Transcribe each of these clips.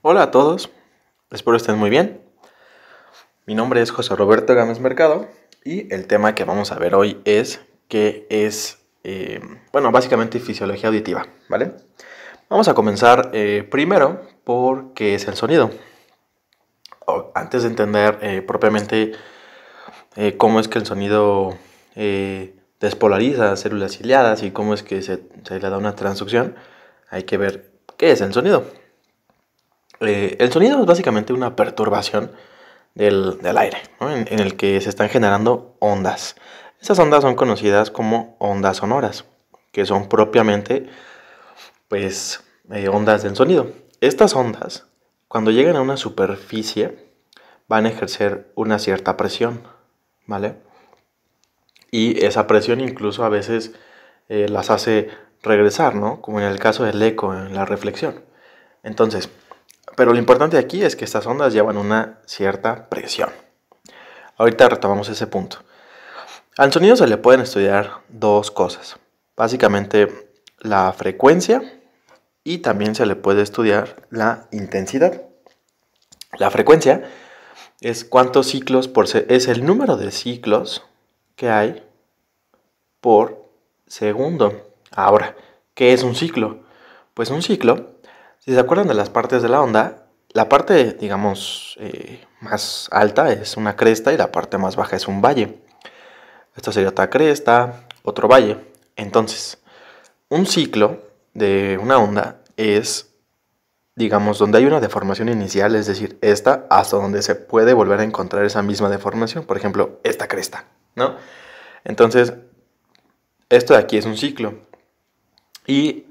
Hola a todos, espero estén muy bien. Mi nombre es José Roberto Gámez Mercado y el tema que vamos a ver hoy es básicamente fisiología auditiva, ¿vale? Vamos a comenzar primero por qué es el sonido. Antes de entender propiamente cómo es que el sonido despolariza células ciliadas y cómo es que se le da una transducción, hay que ver qué es el sonido. El sonido es básicamente una perturbación del aire, ¿no? en el que se están generando ondas. Esas ondas son conocidas como ondas sonoras, que son propiamente ondas del sonido. Estas ondas, cuando llegan a una superficie, van a ejercer una cierta presión, ¿vale? Y esa presión incluso a veces las hace regresar, ¿no? Como en el caso del eco, en la reflexión. Entonces, pero lo importante aquí es que estas ondas llevan una cierta presión. Ahorita retomamos ese punto. Al sonido se le pueden estudiar dos cosas. Básicamente la frecuencia y también se le puede estudiar la intensidad. La frecuencia es cuántos ciclos es el número de ciclos que hay por segundo. Ahora, ¿qué es un ciclo? Pues un ciclo, si se acuerdan de las partes de la onda, la parte, digamos, más alta es una cresta y la parte más baja es un valle. Esto sería otra cresta, otro valle. Entonces, un ciclo de una onda es, digamos, donde hay una deformación inicial, es decir, esta hasta donde se puede volver a encontrar esa misma deformación. Por ejemplo, esta cresta, ¿no? Entonces, esto de aquí es un ciclo. Y,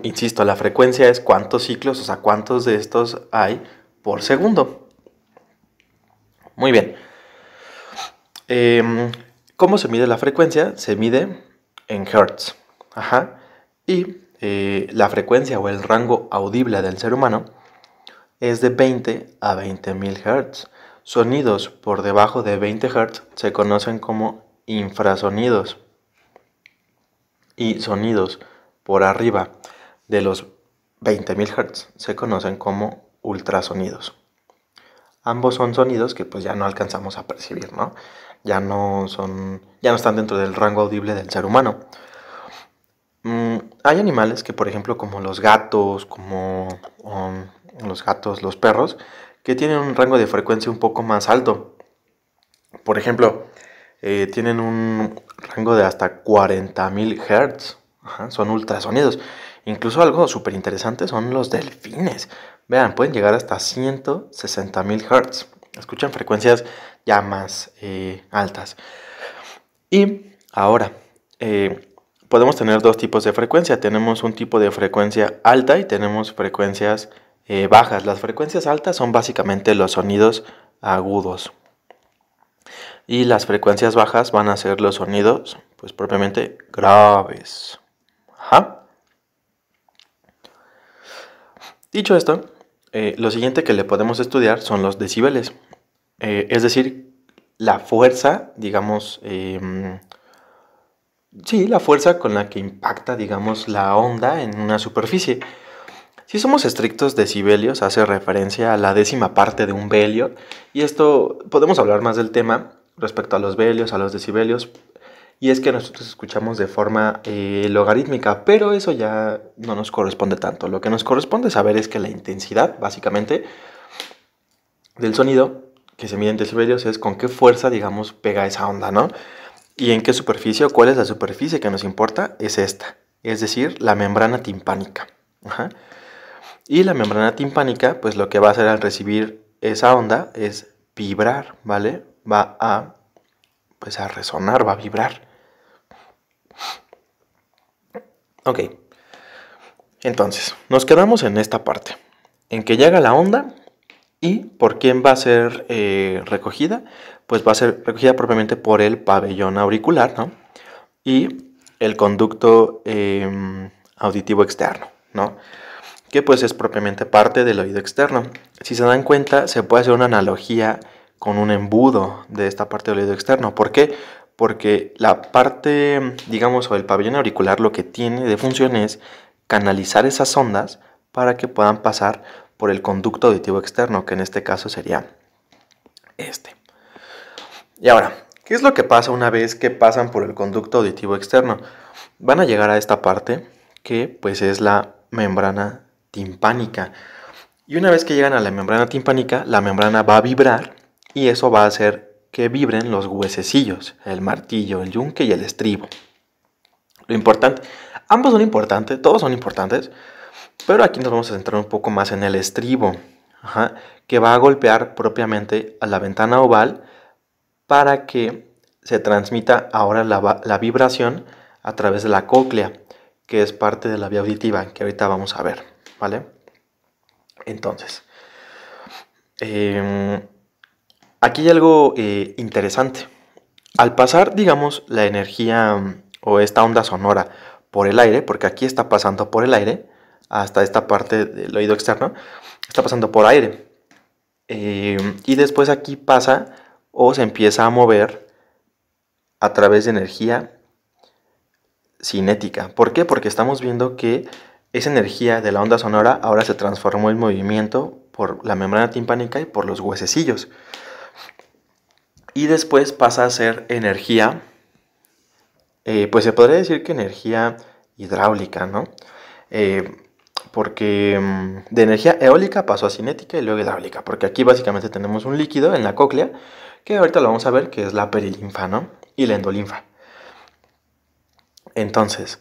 insisto, la frecuencia es cuántos ciclos, o sea, cuántos de estos hay por segundo. Muy bien. ¿Cómo se mide la frecuencia? Se mide en hertz. Ajá. Y la frecuencia o el rango audible del ser humano es de 20 a 20.000 Hz. Sonidos por debajo de 20 Hz se conocen como infrasonidos. Y sonidos por arriba de los 20.000 Hz se conocen como ultrasonidos. Ambos son sonidos que pues ya no alcanzamos a percibir, ¿no? Ya no están dentro del rango audible del ser humano. Hay animales que, por ejemplo, como los gatos, los perros, que tienen un rango de frecuencia un poco más alto. Por ejemplo, tienen un rango de hasta 40.000 Hz. Ajá, son ultrasonidos. Incluso algo súper interesante son los delfines. Vean, pueden llegar hasta 160.000 Hz. Escuchan frecuencias ya más altas. Y ahora, podemos tener dos tipos de frecuencia. Tenemos un tipo de frecuencia alta y tenemos frecuencias bajas. Las frecuencias altas son básicamente los sonidos agudos. Y las frecuencias bajas van a ser los sonidos, pues propiamente graves. Ajá. Dicho esto, lo siguiente que le podemos estudiar son los decibeles. Es decir, la fuerza, digamos, la fuerza con la que impacta, digamos, la onda en una superficie. Si somos estrictos, decibelios hace referencia a la décima parte de un velio. Y esto, podemos hablar más del tema respecto a los velios, a los decibelios. Y es que nosotros escuchamos de forma logarítmica, pero eso ya no nos corresponde tanto. Lo que nos corresponde saber es que la intensidad, básicamente, del sonido que se mide en decibelios es con qué fuerza, digamos, pega esa onda, ¿no? Y en qué superficie o cuál es la superficie que nos importa es esta, es decir, la membrana timpánica. Ajá. Y la membrana timpánica, pues lo que va a hacer al recibir esa onda es vibrar, ¿vale? Va a resonar, va a vibrar. Ok, entonces, nos quedamos en esta parte, en que llega la onda y por quién va a ser recogida, pues va a ser recogida propiamente por el pabellón auricular, ¿no? Y el conducto auditivo externo, ¿no? Que pues es propiamente parte del oído externo. Si se dan cuenta, se puede hacer una analogía con un embudo de esta parte del oído externo. ¿Por qué? Porque la parte, digamos, o el pabellón auricular lo que tiene de función es canalizar esas ondas para que puedan pasar por el conducto auditivo externo, que en este caso sería este. Y ahora, ¿qué es lo que pasa una vez que pasan por el conducto auditivo externo? Van a llegar a esta parte que pues es la membrana timpánica. Y una vez que llegan a la membrana timpánica, la membrana va a vibrar y eso va a hacer que vibren los huesecillos, el martillo, el yunque y el estribo. Lo importante, ambos son importantes, todos son importantes, pero aquí nos vamos a centrar un poco más en el estribo, que va a golpear propiamente a la ventana oval para que se transmita ahora la vibración a través de la cóclea, que es parte de la vía auditiva, que ahorita vamos a ver, ¿vale? Entonces, aquí hay algo interesante. Al pasar, digamos, la energía o esta onda sonora por el aire, porque aquí está pasando por el aire, hasta esta parte del oído externo, está pasando por aire. Y después aquí pasa o se empieza a mover a través de energía cinética. ¿Por qué? Porque estamos viendo que esa energía de la onda sonora ahora se transformó en movimiento por la membrana timpánica y por los huesecillos. Y después pasa a ser energía, pues se podría decir que energía hidráulica, ¿no? Porque de energía eólica pasó a cinética y luego hidráulica, porque aquí básicamente tenemos un líquido en la cóclea, que ahorita lo vamos a ver, que es la perilinfa, ¿no? Y la endolinfa. Entonces,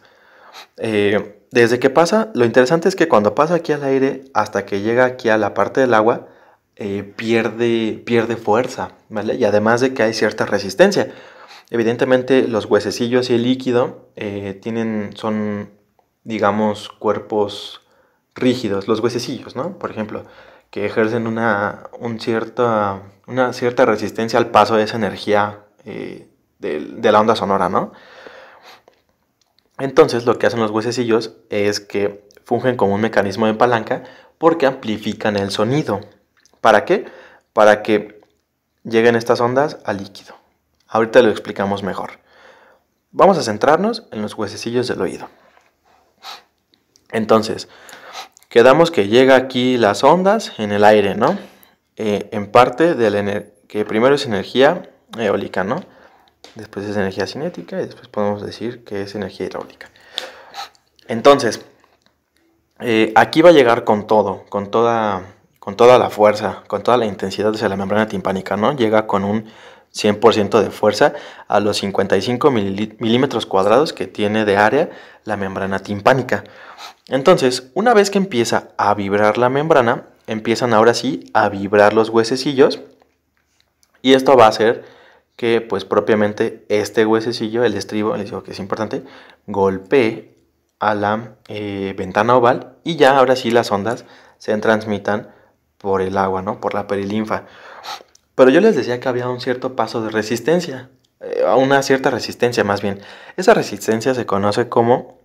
desde que pasa, lo interesante es que cuando pasa aquí al aire, hasta que llega aquí a la parte del agua, pierde fuerza, ¿vale? Y además de que hay cierta resistencia. Evidentemente los huesecillos y el líquido son, digamos, cuerpos rígidos, los huesecillos, ¿no? Por ejemplo, que ejercen una cierta resistencia al paso de esa energía de la onda sonora, ¿no? Entonces lo que hacen los huesecillos es que fungen como un mecanismo de palanca porque amplifican el sonido. ¿Para qué? Para que lleguen estas ondas al líquido. Ahorita lo explicamos mejor. Vamos a centrarnos en los huesecillos del oído. Entonces, quedamos que llega aquí las ondas en el aire, ¿no? En parte que primero es energía eólica, ¿no? Después es energía cinética y después podemos decir que es energía hidráulica. Entonces, aquí va a llegar con todo, con toda la fuerza, con toda la intensidad hacia la membrana timpánica, ¿no? Llega con un 100% de fuerza a los 55 milímetros cuadrados que tiene de área la membrana timpánica. Entonces, una vez que empieza a vibrar la membrana, empiezan ahora sí a vibrar los huesecillos y esto va a hacer que pues propiamente este huesecillo, el estribo, les digo que es importante, golpee a la ventana oval y ya ahora sí las ondas se transmitan por el agua, ¿no? Por la perilinfa. Pero yo les decía que había un cierto paso de resistencia, una cierta resistencia más bien. Esa resistencia se conoce como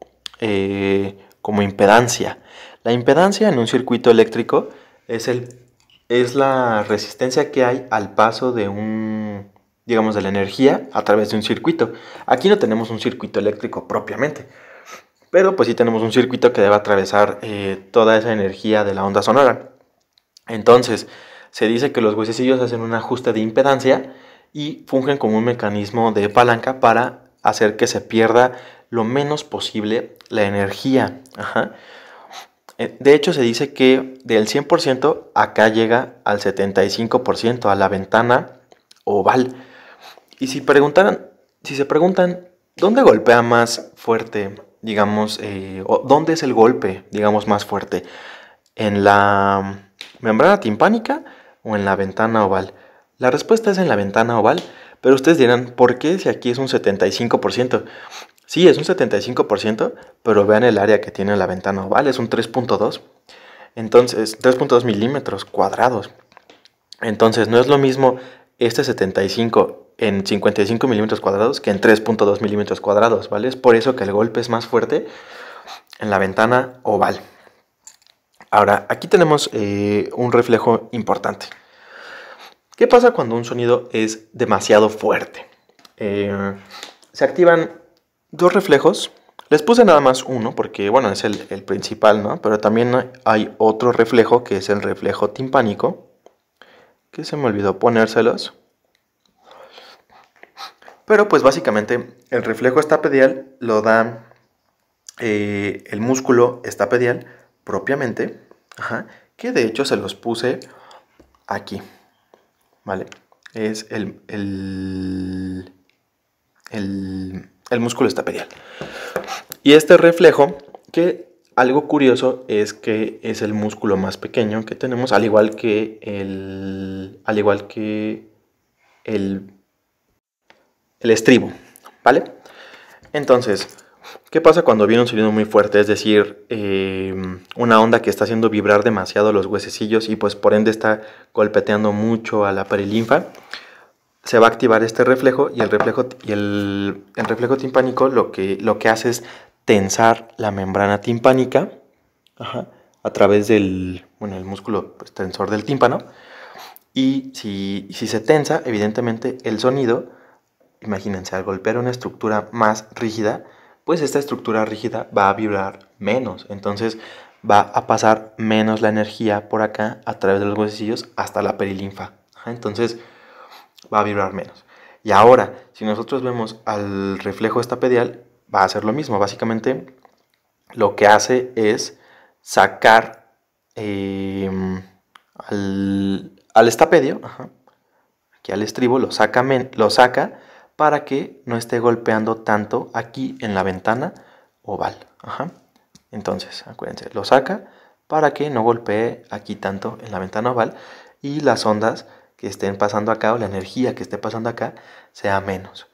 impedancia. La impedancia en un circuito eléctrico es la resistencia que hay al paso de de la energía a través de un circuito. Aquí no tenemos un circuito eléctrico propiamente, pero pues sí tenemos un circuito que debe atravesar toda esa energía de la onda sonora. Entonces, se dice que los huesecillos hacen un ajuste de impedancia y fungen como un mecanismo de palanca para hacer que se pierda lo menos posible la energía. De hecho, se dice que del 100% acá llega al 75% a la ventana oval. Y si se preguntan, ¿dónde golpea más fuerte, digamos, o dónde es el golpe, digamos, más fuerte? ¿En la membrana timpánica o en la ventana oval? La respuesta es en la ventana oval, pero ustedes dirán, ¿por qué si aquí es un 75%? Sí, es un 75%, pero vean el área que tiene la ventana oval, es un 3.2. Entonces, 3.2 milímetros cuadrados. Entonces, no es lo mismo este 75 en 55 milímetros cuadrados que en 3.2 milímetros cuadrados, ¿vale? Es por eso que el golpe es más fuerte en la ventana oval. Ahora, aquí tenemos un reflejo importante. ¿Qué pasa cuando un sonido es demasiado fuerte? Se activan dos reflejos Les puse nada más uno porque, bueno, es el principal, ¿no? Pero también hay otro reflejo que es el reflejo timpánico, que se me olvidó ponérselos. Pero pues básicamente el reflejo estapedial lo da el músculo estapedial propiamente, que de hecho se los puse aquí, ¿vale? Es el músculo estapedial. Y este reflejo, que algo curioso es que es el músculo más pequeño que tenemos, al igual que el estribo, ¿vale? Entonces, ¿qué pasa cuando viene un sonido muy fuerte? Es decir, una onda que está haciendo vibrar demasiado los huesecillos y pues por ende está golpeteando mucho a la perilinfa. Se va a activar este reflejo y el reflejo timpánico lo que hace es tensar la membrana timpánica a través del el músculo pues, tensor del tímpano. Y si se tensa, evidentemente el sonido, imagínense, al golpear una estructura más rígida, pues esta estructura rígida va a vibrar menos. Entonces va a pasar menos la energía por acá a través de los huesecillos hasta la perilinfa. Entonces va a vibrar menos. Y ahora, si nosotros vemos al reflejo estapedial, va a hacer lo mismo. Básicamente, lo que hace es sacar al estapedio, aquí al estribo, lo saca para que no esté golpeando tanto aquí en la ventana oval. Entonces, acuérdense, lo saca para que no golpee aquí tanto en la ventana oval y las ondas que estén pasando acá o la energía que esté pasando acá sea menos.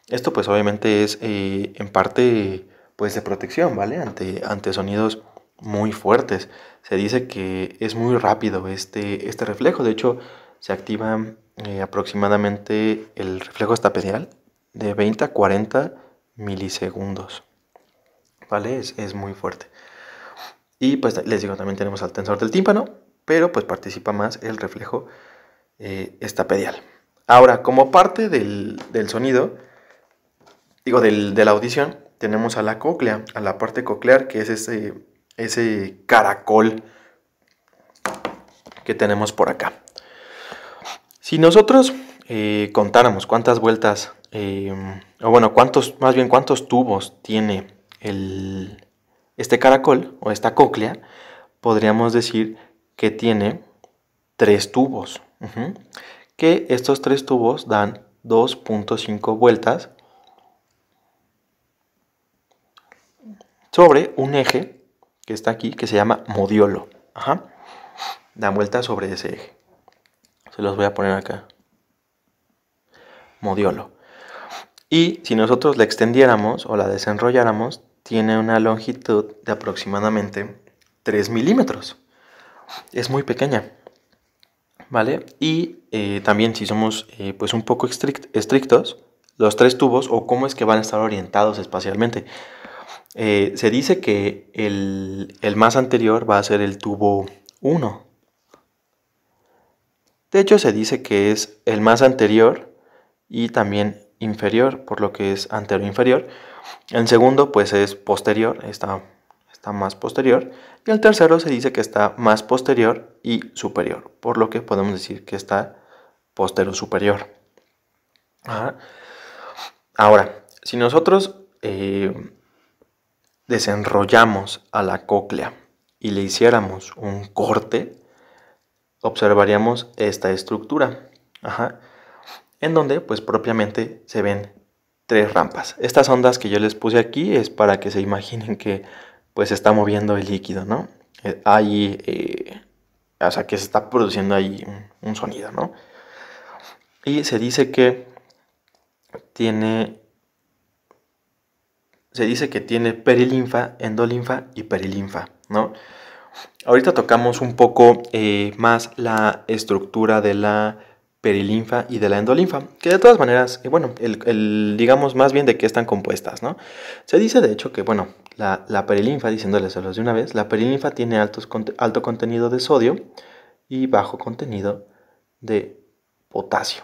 Esto pues obviamente es en parte pues de protección, ¿vale? Ante sonidos muy fuertes. Se dice que es muy rápido este reflejo. De hecho, se activa aproximadamente el reflejo estapedial de 20 a 40 milisegundos. ¿Vale? Es muy fuerte. Y pues les digo, también tenemos al tensor del tímpano, pero pues participa más el reflejo estapedial. Ahora, como parte del sonido, de la audición, tenemos a la cóclea, a la parte coclear, que es ese caracol que tenemos por acá. Si nosotros contáramos cuántas vueltas, cuántos tubos tiene este caracol o esta cóclea, podríamos decir que tiene 3 tubos. Que estos 3 tubos dan 2.5 vueltas sobre un eje que está aquí, que se llama modiolo. Dan vueltas sobre ese eje. Se los voy a poner acá. Modiolo. Y si nosotros la extendiéramos o la desenrolláramos, tiene una longitud de aproximadamente 3 milímetros. Es muy pequeña, ¿vale? Y también si somos pues un poco estrictos, los 3 tubos o cómo es que van a estar orientados espacialmente. Se dice que el más anterior va a ser el tubo 1. De hecho, se dice que es el más anterior y también inferior, por lo que es anterior-inferior. El segundo, pues, es posterior, está más posterior. Y el tercero se dice que está más posterior y superior, por lo que podemos decir que está postero-superior. Ahora, si nosotros desenrollamos a la cóclea y le hiciéramos un corte, observaríamos esta estructura, en donde pues propiamente se ven 3 rampas. Estas ondas que yo les puse aquí es para que se imaginen que pues se está moviendo el líquido, ¿no? O sea, que se está produciendo ahí un sonido, ¿no? Y se dice que tiene perilinfa, endolinfa y perilinfa, ¿no? Ahorita tocamos un poco más la estructura de la perilinfa y de la endolinfa, que de todas maneras, digamos más bien de qué están compuestas, ¿no? Se dice de hecho que, la perilinfa, diciéndoles de una vez, la perilinfa tiene alto contenido de sodio y bajo contenido de potasio,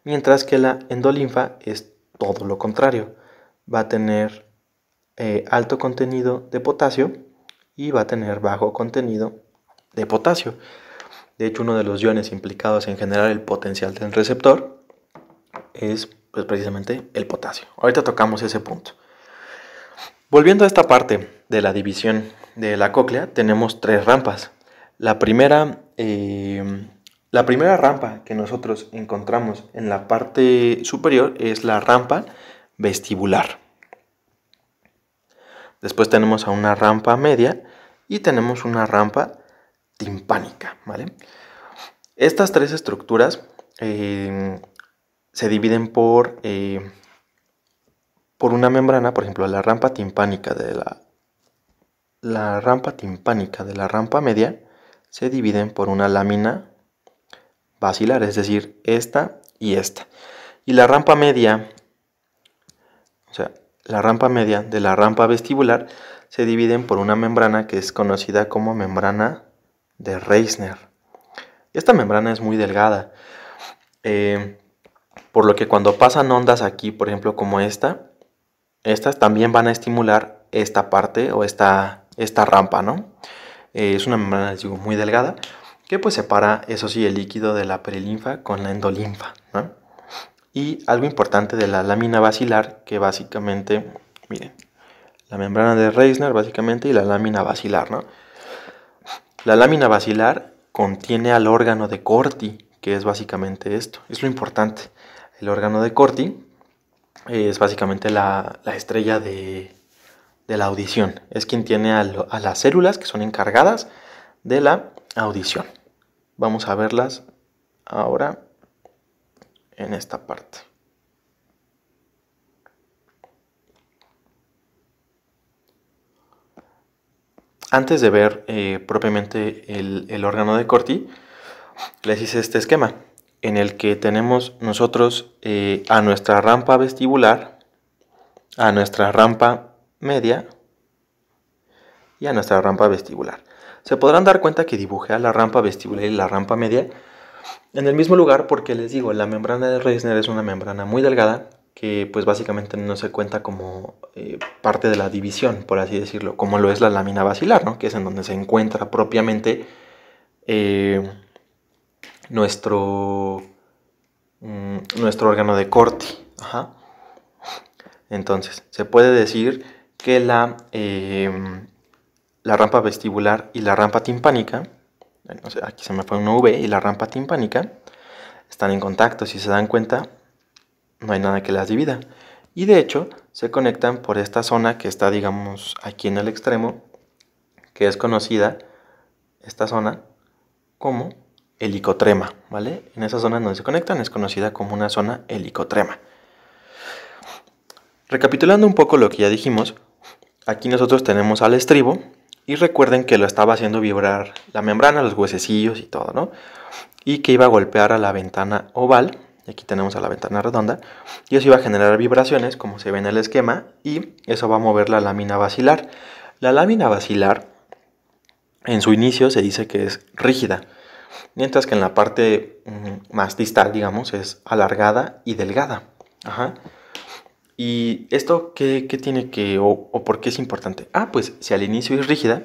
mientras que la endolinfa es todo lo contrario, va a tener alto contenido de potasio y va a tener bajo contenido de potasio. De hecho, uno de los iones implicados en generar el potencial del receptor es pues, precisamente el potasio. Ahorita tocamos ese punto. Volviendo a esta parte de la división de la cóclea, tenemos 3 rampas. La primera rampa que nosotros encontramos en la parte superior es la rampa vestibular. Después tenemos a una rampa media y tenemos una rampa timpánica, ¿vale? Estas 3 estructuras se dividen por una membrana. Por ejemplo, la rampa timpánica de la rampa media se dividen por una lámina basilar, es decir, esta y esta. Y la rampa media, de la rampa vestibular se dividen por una membrana que es conocida como membrana de Reissner. Esta membrana es muy delgada, por lo que cuando pasan ondas aquí, por ejemplo como estas también van a estimular esta parte o esta rampa, ¿no? Es una membrana, les digo, muy delgada que pues separa, eso sí, el líquido de la perilinfa con la endolinfa, ¿no? Y algo importante de la lámina basilar, que básicamente, miren, la membrana de Reissner básicamente y la lámina basilar, ¿no? La lámina basilar contiene al órgano de Corti, que es básicamente esto. Es lo importante. El órgano de Corti es básicamente la estrella de la audición. Es quien tiene a las células que son encargadas de la audición. Vamos a verlas ahora en esta parte. Antes de ver propiamente el órgano de Corti, les hice este esquema en el que tenemos nosotros a nuestra rampa vestibular, a nuestra rampa media y a nuestra rampa vestibular. Se podrán dar cuenta que dibujé a la rampa vestibular y la rampa media en el mismo lugar porque les digo, la membrana de Reissner es una membrana muy delgada que pues básicamente no se cuenta como parte de la división, por así decirlo, como lo es la lámina basilar, ¿no? Que es en donde se encuentra propiamente nuestro órgano de Corti. Ajá. Entonces, se puede decir que la rampa vestibular y la rampa timpánica, aquí se me fue una V, y la rampa timpánica están en contacto. Si se dan cuenta, no hay nada que las divida. Y de hecho, se conectan por esta zona que está, digamos, aquí en el extremo, que es conocida, esta zona, como helicotrema, ¿vale? En esa zona donde se conectan es conocida como una zona helicotrema. Recapitulando un poco lo que ya dijimos, aquí nosotros tenemos al estribo y recuerden que lo estaba haciendo vibrar la membrana, los huesecillos y todo, ¿no? Y que iba a golpear a la ventana oval, y aquí tenemos a la ventana redonda, y eso iba a generar vibraciones, como se ve en el esquema, y eso va a mover la lámina basilar. La lámina basilar, en su inicio se dice que es rígida, mientras que en la parte más distal, digamos, es alargada y delgada. Ajá. ¿Y esto qué tiene que, o por qué es importante? Pues si al inicio es rígida,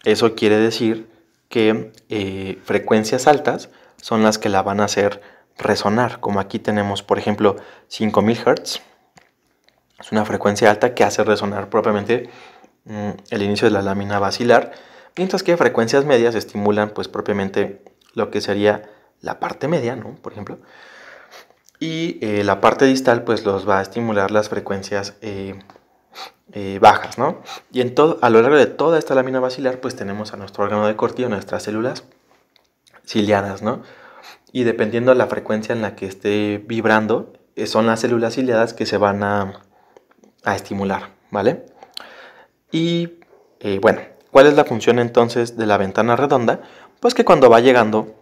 eso quiere decir que frecuencias altas son las que la van a hacer resonar, como aquí tenemos, por ejemplo, 5000 Hz. Es una frecuencia alta que hace resonar propiamente el inicio de la lámina basilar, mientras que frecuencias medias estimulan pues propiamente lo que sería la parte media, ¿no? Por ejemplo. Y la parte distal pues los va a estimular las frecuencias bajas, ¿no? Y a lo largo de toda esta lámina basilar pues tenemos a nuestro órgano de Corti, nuestras células ciliadas, ¿no? Y dependiendo de la frecuencia en la que esté vibrando, son las células ciliadas que se van a estimular, ¿vale? Y bueno, ¿cuál es la función entonces de la ventana redonda? Pues que cuando va llegando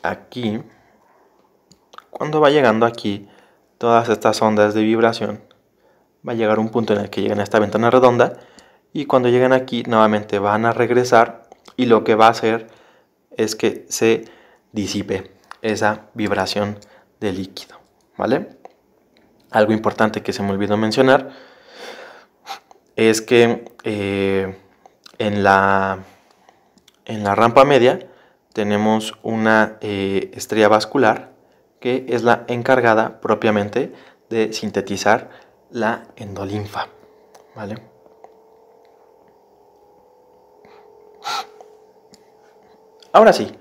aquí, todas estas ondas de vibración, va a llegar un punto en el que llegan a esta ventana redonda y cuando lleguen aquí nuevamente van a regresar y lo que va a hacer es que se disipe esa vibración de líquido, ¿vale? algo importante que se me olvidó mencionar es que en la rampa media tenemos una estrella vascular que es la encargada propiamente de sintetizar la endolinfa, ¿vale? Ahora sí,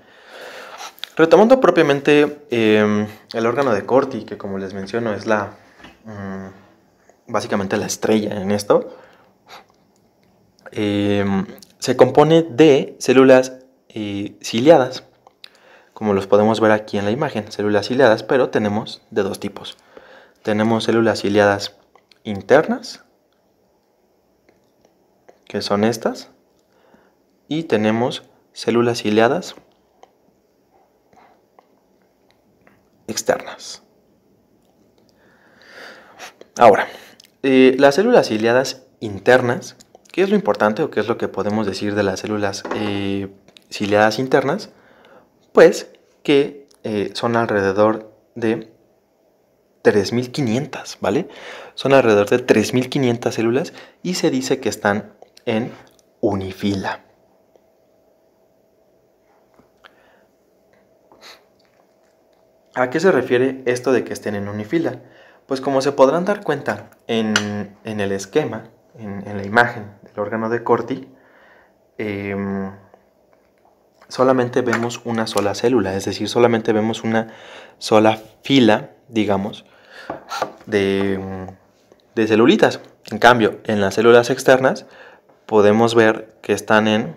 retomando propiamente el órgano de Corti, que como les menciono es básicamente la estrella en esto, se compone de células ciliadas, como los podemos ver aquí en la imagen, células ciliadas, pero tenemos de dos tipos. Tenemos células ciliadas internas, que son estas, y tenemos células ciliadas externas. Ahora, las células ciliadas internas, ¿qué es lo importante o qué es lo que podemos decir de las células ciliadas internas? Pues que son alrededor de 3.500, ¿vale? Son alrededor de 3.500 células y se dice que están en unifila. ¿A qué se refiere esto de que estén en unifila? Pues como se podrán dar cuenta en el esquema, en la imagen del órgano de Corti, solamente vemos una sola célula, es decir, solamente vemos una sola fila, digamos, de celulitas. En cambio, en las células externas podemos ver que están en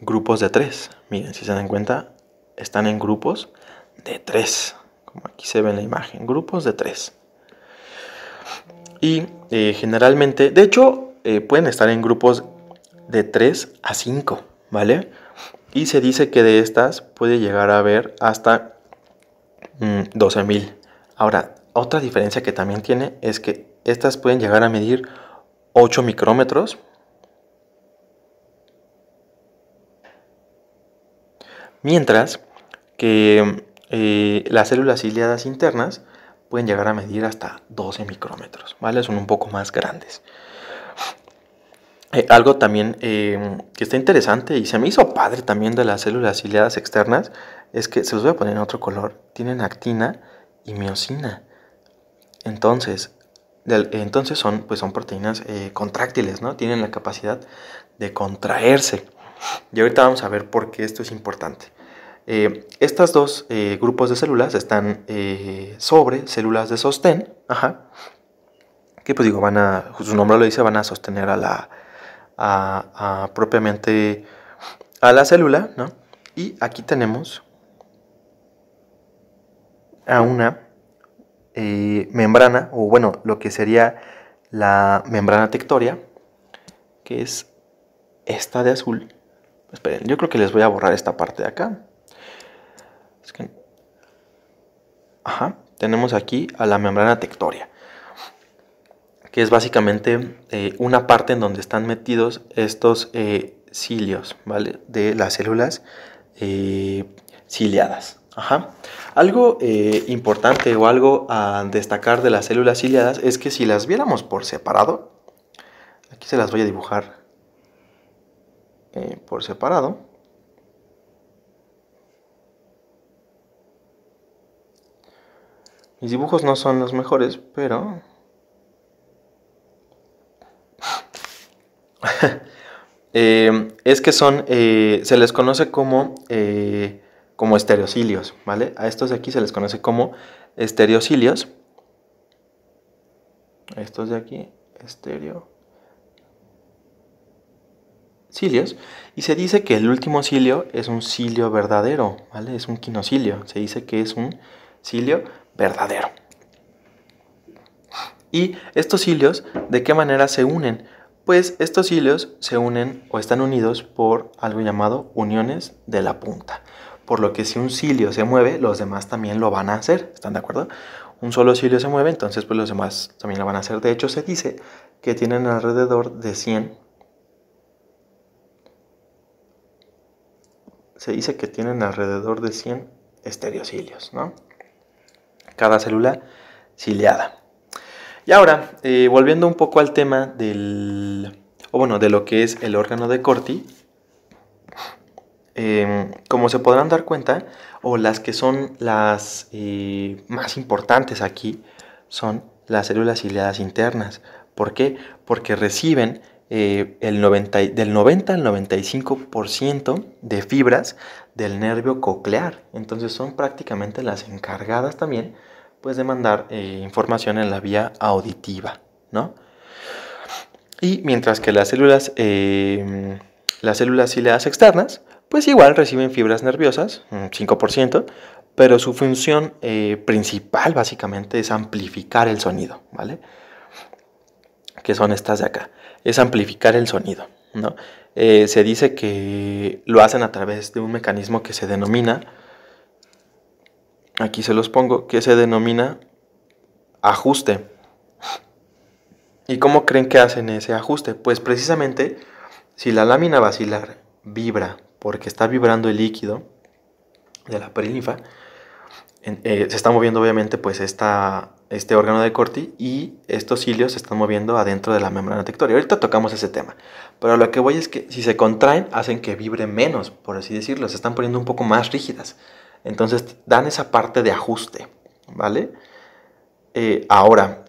grupos de 3. Miren, si se dan cuenta, están en grupos de 3. Como aquí se ve en la imagen, grupos de 3. Y generalmente, de hecho, pueden estar en grupos de 3 a 5, ¿vale? Y se dice que de estas puede llegar a haber hasta 12.000. Ahora, otra diferencia que también tiene es que estas pueden llegar a medir 8 micrómetros. Mientras que las células ciliadas internas pueden llegar a medir hasta 12 micrómetros, ¿vale? Son un poco más grandes. Algo también que está interesante y se me hizo padre también de las células ciliadas externas es que, se los voy a poner en otro color, tienen actina y miosina. Entonces son proteínas contráctiles, ¿no? Tienen la capacidad de contraerse. Y ahorita vamos a ver por qué esto es importante. Estas dos grupos de células están sobre células de sostén, que pues digo, su nombre lo dice, van a sostener propiamente a la célula, ¿no? Y aquí tenemos a una membrana, o bueno, lo que sería la membrana tectoria, que es esta de azul. Esperen, yo creo que les voy a borrar esta parte de acá. Tenemos aquí a la membrana tectoria, que es básicamente una parte en donde están metidos estos cilios, ¿vale? De las células ciliadas. Algo importante o algo a destacar de las células ciliadas es que si las viéramos por separado, aquí se las voy a dibujar por separado. Mis dibujos no son los mejores, pero es que son, se les conoce como estereocilios, ¿vale? A estos de aquí se les conoce como estereocilios. A estos de aquí, estereocilios. Y se dice que el último cilio es un cilio verdadero, ¿vale? Es un quinocilio. Se dice que es un cilio verdadero. ¿Y estos cilios de qué manera se unen? Pues estos cilios se unen o están unidos por algo llamado uniones de la punta. Por lo que si un cilio se mueve, los demás también lo van a hacer. ¿Están de acuerdo? Un solo cilio se mueve, entonces pues los demás también lo van a hacer. De hecho, se dice que tienen alrededor de 100. Se dice que tienen alrededor de 100 estereocilios, ¿no? Cada célula ciliada. Y ahora, volviendo un poco al tema de lo que es el órgano de Corti, como se podrán dar cuenta, o las que son las más importantes aquí, son las células ciliadas internas. ¿Por qué? Porque reciben del 90 al 95% de fibras del nervio coclear. Entonces son prácticamente las encargadas también, pues, de mandar información en la vía auditiva, ¿no? Y mientras que las células ciliadas externas, pues igual reciben fibras nerviosas, un 5%, pero su función principal básicamente es amplificar el sonido, ¿vale? Que son estas de acá, es amplificar el sonido, ¿no? Se dice que lo hacen a través de un mecanismo que se denomina, aquí se los pongo, que se denomina ajuste. ¿Y cómo creen que hacen ese ajuste? Pues precisamente, si la lámina basilar vibra porque está vibrando el líquido de la perilinfa, se está moviendo obviamente pues este órgano de Corti, y estos cilios se están moviendo adentro de la membrana tectórica. Ahorita tocamos ese tema, pero lo que voy es que si se contraen hacen que vibre menos, por así decirlo, se están poniendo un poco más rígidas. Entonces dan esa parte de ajuste, ¿vale? Ahora,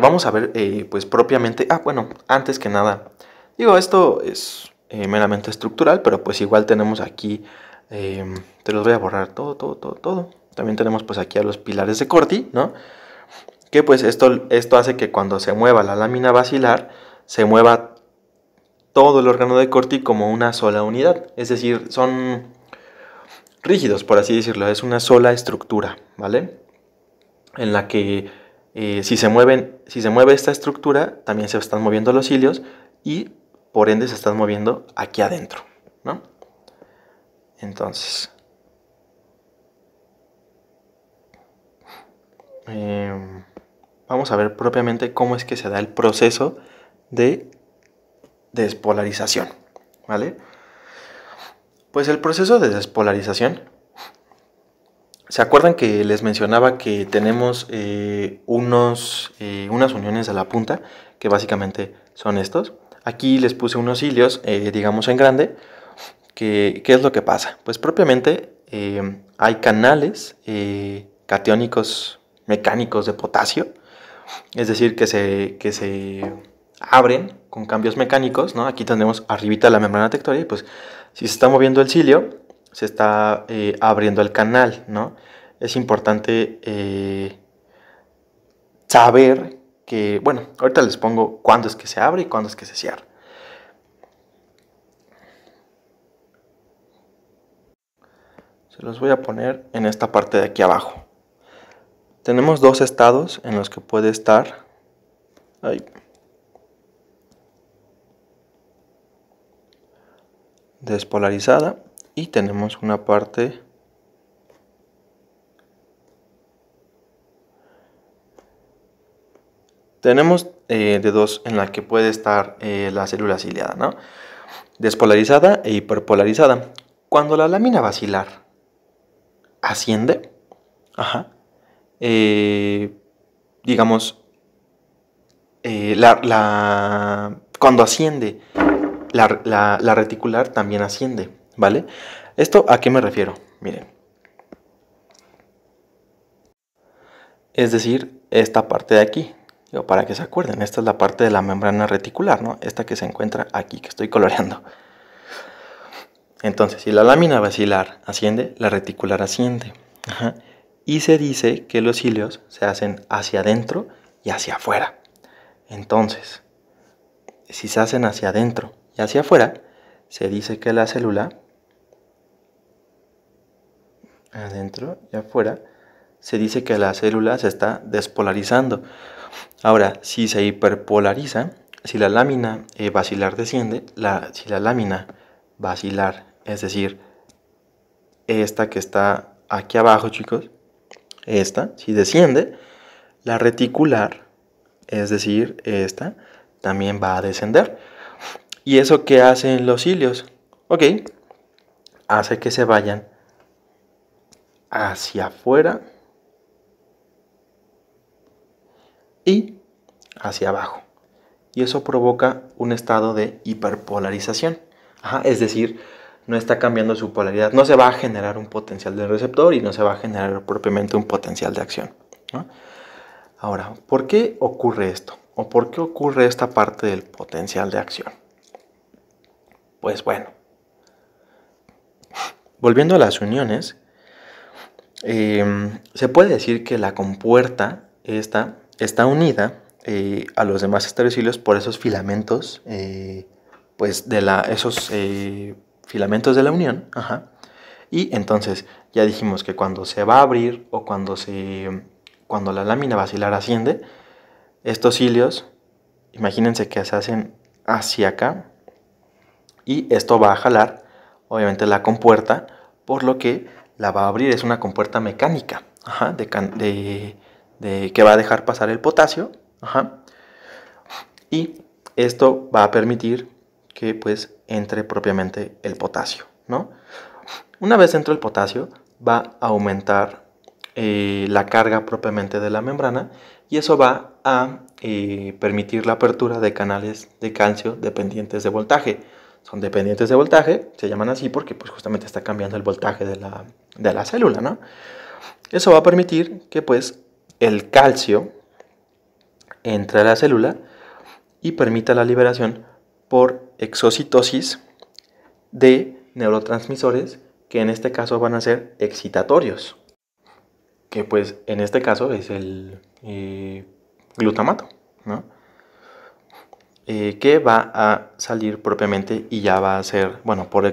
vamos a ver pues propiamente, bueno, antes que nada, digo, esto es meramente estructural, pero pues igual tenemos aquí, te los voy a borrar todo. También tenemos pues aquí a los pilares de Corti, ¿no? Que pues esto hace que cuando se mueva la lámina basilar, se mueva todo el órgano de Corti como una sola unidad. Es decir, son rígidos, por así decirlo, es una sola estructura, ¿vale? En la que si se mueve esta estructura, también se están moviendo los cilios y por ende se están moviendo aquí adentro, ¿no? Entonces, vamos a ver propiamente cómo es que se da el proceso de despolarización, ¿vale? Pues el proceso de despolarización, ¿se acuerdan que les mencionaba que tenemos unas uniones a la punta, que básicamente son estos? Aquí les puse unos hilios, digamos en grande. ¿Qué es lo que pasa? Pues propiamente hay canales catiónicos mecánicos de potasio, es decir, que se abren con cambios mecánicos, ¿no? Aquí tenemos arribita la membrana tectórica y pues si se está moviendo el cilio, se está abriendo el canal, ¿no? Es importante saber que, bueno, ahorita les pongo cuándo es que se abre y cuándo es que se cierra. Se los voy a poner en esta parte de aquí abajo. Tenemos dos estados en los que puede estar despolarizada, y tenemos una parte de dos en la que puede estar la célula ciliada, ¿no? Despolarizada e hiperpolarizada. Cuando la lámina basilar asciende, digamos, cuando asciende, la reticular también asciende, ¿vale? ¿Esto a qué me refiero? Miren. Es decir, esta parte de aquí, para que se acuerden, esta es la parte de la membrana reticular, ¿no? Esta que se encuentra aquí, que estoy coloreando. Entonces, si la lámina basilar asciende, la reticular asciende. Y se dice que los cilios se hacen hacia adentro y hacia afuera. Entonces, si se hacen hacia adentro y hacia afuera, se dice que la célula, adentro y afuera, se dice que la célula se está despolarizando. Ahora, si se hiperpolariza, si la lámina basilar desciende, si la lámina basilar, es decir, esta que está aquí abajo, chicos, esta, si desciende, la reticular, es decir, esta, también va a descender. ¿Y eso qué hacen los cilios? Ok, hace que se vayan hacia afuera y hacia abajo. Y eso provoca un estado de hiperpolarización. Es decir, no está cambiando su polaridad. No se va a generar un potencial del receptor y no se va a generar propiamente un potencial de acción, ¿no? Ahora, ¿por qué ocurre esto? ¿O por qué ocurre esta parte del potencial de acción? Pues bueno, volviendo a las uniones, se puede decir que la compuerta está unida a los demás estereocilios por esos filamentos, pues esos filamentos de la unión. Y entonces ya dijimos que cuando se va a abrir o cuando la lámina basilar asciende, estos cilios, imagínense que se hacen hacia acá y esto va a jalar obviamente la compuerta, por lo que la va a abrir. Es una compuerta mecánica que va a dejar pasar el potasio. Y esto va a permitir que pues entre propiamente el potasio, ¿no? Una vez dentro el potasio va a aumentar la carga propiamente de la membrana y eso va a permitir la apertura de canales de calcio dependientes de voltaje. Son dependientes de voltaje, se llaman así porque pues justamente está cambiando el voltaje de la célula, ¿no? Eso va a permitir que pues el calcio entre a la célula y permita la liberación por exocitosis de neurotransmisores que en este caso van a ser excitatorios, que pues en este caso es el glutamato, ¿no? Que va a salir propiamente y ya va a ser, bueno, por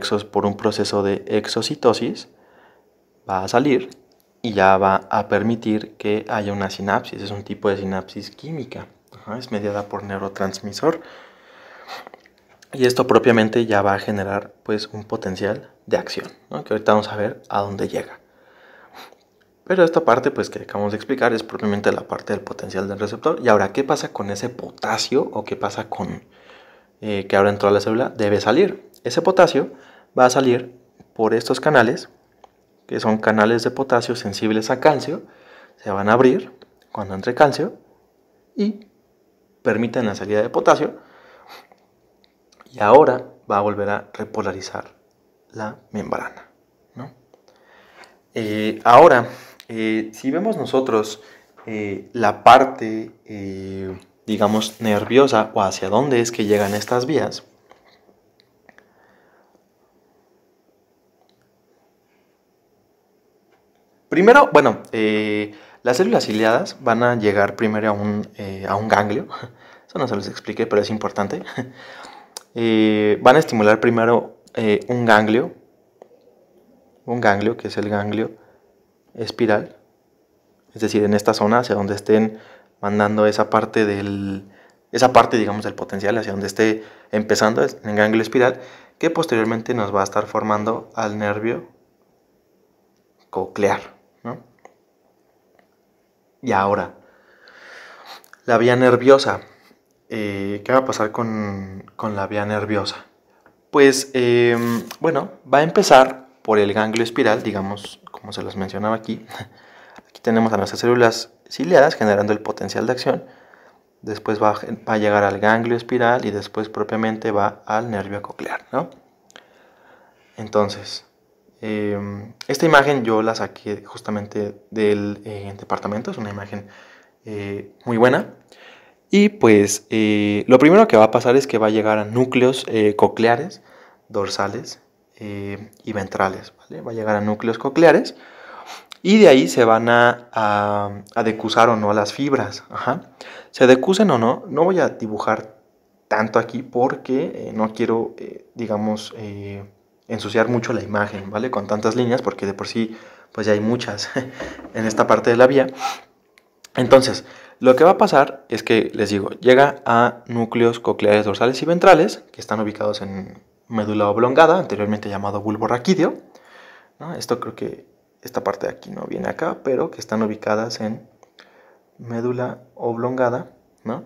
un proceso de exocitosis, va a salir y ya va a permitir que haya una sinapsis. Es un tipo de sinapsis química, es mediada por neurotransmisor. Y esto propiamente ya va a generar pues un potencial de acción, ¿no? Que ahorita vamos a ver a dónde llega. Pero esta parte pues que acabamos de explicar es propiamente la parte del potencial del receptor. Y ahora, ¿qué pasa con ese potasio? ¿O qué pasa con que ahora entró a la célula? Debe salir. Ese potasio va a salir por estos canales, que son canales de potasio sensibles a calcio. Se van a abrir cuando entre calcio y permiten la salida de potasio. Y ahora va a volver a repolarizar la membrana, ¿no? Ahora, si vemos nosotros la parte, digamos, nerviosa o hacia dónde es que llegan estas vías, primero, bueno, las células ciliadas van a llegar primero a un ganglio. Eso no se los expliqué, pero es importante. Van a estimular primero un ganglio que es el ganglio espiral, es decir, en esta zona hacia donde estén mandando esa parte, digamos, del potencial, hacia donde esté empezando en el ganglio espiral, que posteriormente nos va a estar formando al nervio coclear, ¿no? Y ahora, la vía nerviosa. ¿Qué va a pasar con la vía nerviosa? Pues, bueno, va a empezar por el ganglio espiral, digamos, como se los mencionaba aquí. Aquí tenemos a nuestras células ciliadas generando el potencial de acción. Después va a llegar al ganglio espiral y después propiamente va al nervio coclear, ¿no? Entonces, esta imagen yo la saqué justamente del departamento. Es una imagen muy buena. Y pues lo primero que va a pasar es que va a llegar a núcleos cocleares, dorsales y ventrales, ¿vale? Va a llegar a núcleos cocleares y de ahí se van a decusar o no las fibras. Se decusen o no, no voy a dibujar tanto aquí porque no quiero, digamos, ensuciar mucho la imagen, ¿vale? Con tantas líneas, porque de por sí pues ya hay muchas en esta parte de la vía. Entonces, lo que va a pasar es que, les digo, llega a núcleos cocleares dorsales y ventrales, que están ubicados en médula oblongada, anteriormente llamado bulbo raquídeo, ¿no? Esto creo que esta parte de aquí no viene acá, pero que están ubicadas en médula oblongada, ¿no?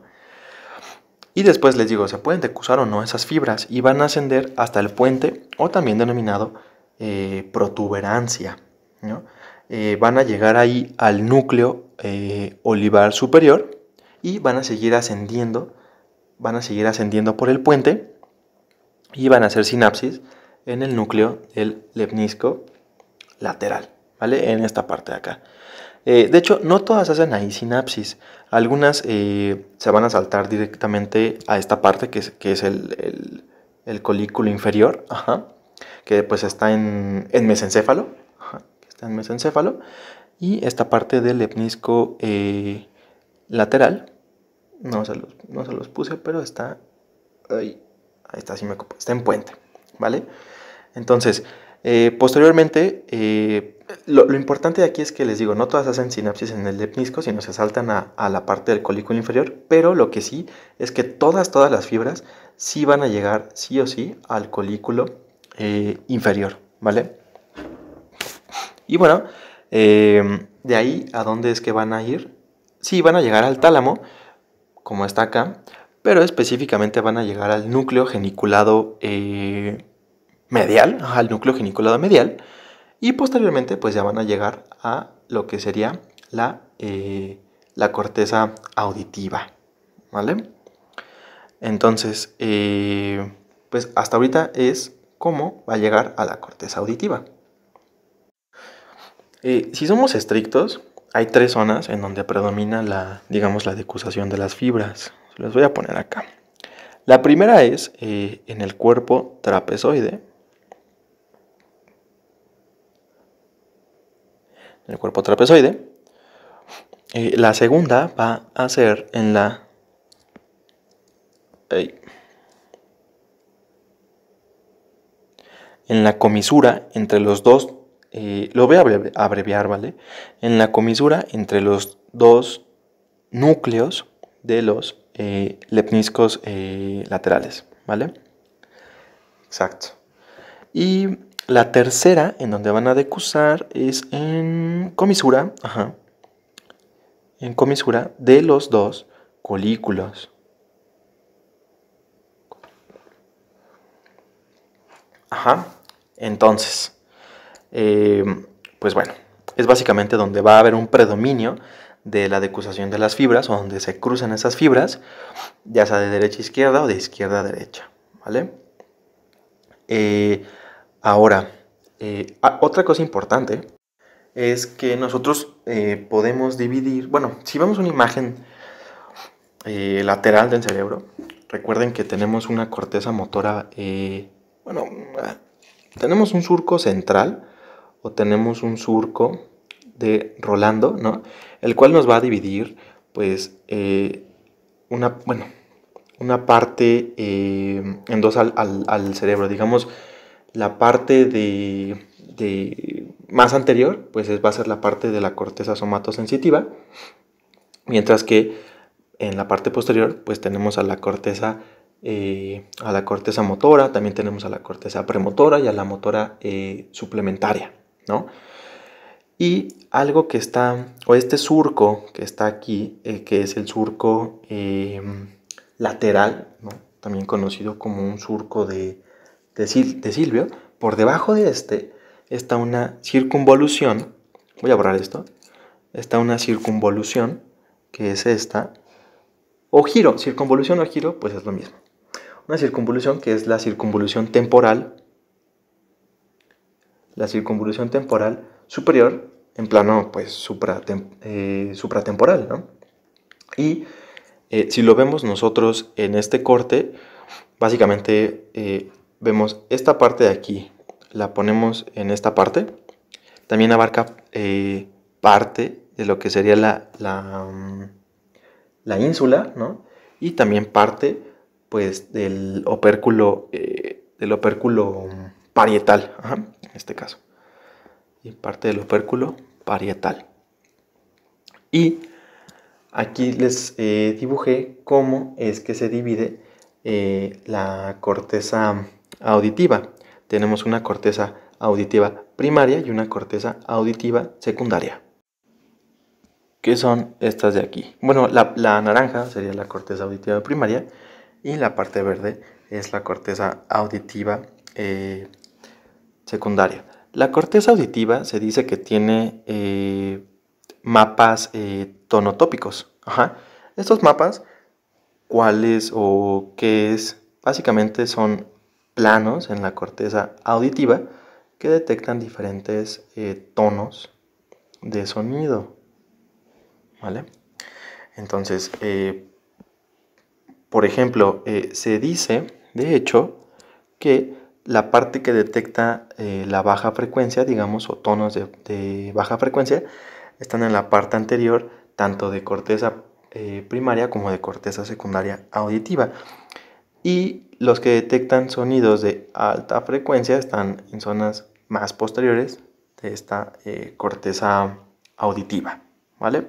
Y después les digo, se pueden decusar o no esas fibras y van a ascender hasta el puente, o también denominado protuberancia, ¿no? Van a llegar ahí al núcleo olivar superior y van a seguir ascendiendo por el puente y van a hacer sinapsis en el núcleo del lemnisco lateral, ¿vale? En esta parte de acá. De hecho, no todas hacen ahí sinapsis. Algunas se van a saltar directamente a esta parte que es el colículo inferior, ajá, que pues está en mesencéfalo, ajá, está en mesencéfalo, y esta parte del lemnisco lateral, no se los puse, pero está ahí está, sí está en puente, ¿vale? Entonces, posteriormente, lo importante de aquí es que les digo, no todas hacen sinapsis en el lemnisco, sino se saltan a la parte del colículo inferior, pero lo que sí es que todas las fibras sí van a llegar sí o sí al colículo inferior, ¿vale? Y bueno, de ahí a dónde es que van a ir. Sí, van a llegar al tálamo, como está acá, pero específicamente van a llegar al núcleo geniculado medial, al núcleo geniculado medial, y posteriormente pues ya van a llegar a lo que sería la corteza auditiva, ¿vale? Entonces, pues hasta ahorita es cómo va a llegar a la corteza auditiva. Si somos estrictos, hay 3 zonas en donde predomina digamos, la decusación de las fibras. Les voy a poner acá. La primera es en el cuerpo trapezoide. En el cuerpo trapezoide. La segunda va a ser en la... en la comisura entre los dos... lo voy a abreviar, ¿vale? En la comisura entre los dos núcleos de los lemniscos laterales, ¿vale? Exacto. Y la tercera, en donde van a decusar, es en comisura, ajá, en comisura de los dos colículos. Ajá, entonces, pues bueno, es básicamente donde va a haber un predominio de la decusación de las fibras, o donde se cruzan esas fibras, ya sea de derecha a izquierda o de izquierda a derecha, ¿vale? Ahora, otra cosa importante es que nosotros podemos dividir, bueno, si vemos una imagen lateral del cerebro, recuerden que tenemos una corteza motora, tenemos un surco central o tenemos un surco de Rolando, ¿no? El cual nos va a dividir, pues, una parte en dos al cerebro. Digamos, la parte de más anterior, pues va a ser la parte de la corteza somatosensitiva, mientras que en la parte posterior, pues tenemos a la corteza motora, también tenemos a la corteza premotora y a la motora suplementaria, ¿no? Y algo que está, o este surco que está aquí, que es el surco lateral, ¿no? También conocido como un surco de Silvio, por debajo de este está una circunvolución, voy a borrar esto, está una circunvolución, que es esta, o giro, circunvolución o giro, pues es lo mismo. Una circunvolución que es la circunvolución temporal superior en plano pues supratemporal, ¿no? Y si lo vemos nosotros en este corte, básicamente vemos esta parte de aquí, la ponemos en esta parte, también abarca parte de lo que sería la ínsula, ¿no? Y también parte pues del opérculo parietal, ajá, en este caso, y parte del opérculo parietal. Y aquí les dibujé cómo es que se divide la corteza auditiva. Tenemos una corteza auditiva primaria y una corteza auditiva secundaria. ¿Qué son estas de aquí? Bueno, la naranja sería la corteza auditiva primaria y la parte verde es la corteza auditiva secundaria. La corteza auditiva se dice que tiene mapas tonotópicos. Ajá. Estos mapas, ¿cuáles o qué es? Básicamente son planos en la corteza auditiva que detectan diferentes tonos de sonido, ¿vale? Entonces, por ejemplo, se dice, de hecho, que la parte que detecta la baja frecuencia, digamos, o tonos de baja frecuencia, están en la parte anterior, tanto de corteza primaria como de corteza secundaria auditiva. Y los que detectan sonidos de alta frecuencia están en zonas más posteriores de esta corteza auditiva, ¿vale?